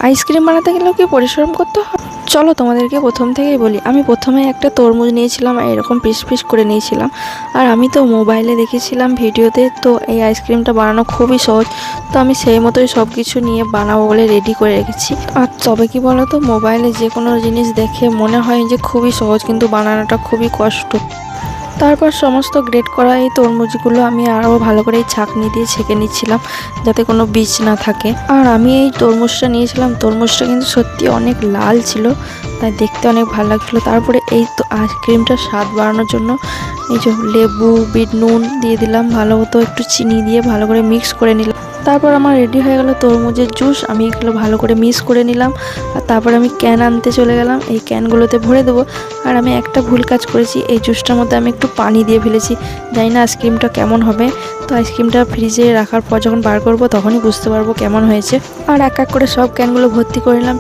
Ice cream বানাতে গেলেও কি পরিশ্রম করতে হয়? চলো তোমাদেরকে প্রথম থেকেই বলি। আমি প্রথমে একটা তরমুজ নিয়েছিলাম, এরকম পিস পিস করে নিয়েছিলাম। আর আমি তো মোবাইলে দেখেছিলাম ভিডিওতে, তো এই আইসক্রিমটা বানানো খুবই সহজ। তো আমি সেই মতোই সব কিছু নিয়ে বানাবো বলে রেডি করে রেখেছি। আর তবে কি বলো তো, মোবাইলে যে কোনো জিনিস দেখে মনে হয় যে খুবই সহজ, কিন্তু বানানোটা খুবই কষ্ট। তারপর সমস্ত গ্রেট করা এই তরমুজগুলো আমি আরও ভালো করে এই ছাঁকনি দিয়ে ছেঁকে নিচ্ছিলাম, যাতে কোনো বীজ না থাকে। আর আমি এই তরমুজটা নিয়েছিলাম, তরমুজটা কিন্তু সত্যি অনেক লাল ছিল, তাই দেখতে অনেক ভালো লাগছিলো। তারপরে এই তো আইসক্রিমটার স্বাদ বাড়ানোর জন্য এই যে লেবু, বিট নুন দিয়ে দিলাম, ভালো মতো একটু চিনি দিয়ে ভালো করে মিক্স করে নিলাম। তারপর আমার রেডি হয়ে গেল তরমুজের জুস। আমি এগুলো ভালো করে মিক্স করে নিলাম। আর তারপর আমি ক্যান আনতে চলে গেলাম, এই ক্যানগুলোতে ভরে দেবো। আর আমি একটা ভুল কাজ করেছি, এই জুসটার মধ্যে আমি একটু পানি দিয়ে ফেলেছি। জানি না আইসক্রিমটা কেমন হবে। তো আইসক্রিমটা ফ্রিজে রাখার পর যখন বার করবো তখনই বুঝতে পারবো কেমন হয়েছে। আর এক এক করে সব ক্যানগুলো ভর্তি করে নিলাম।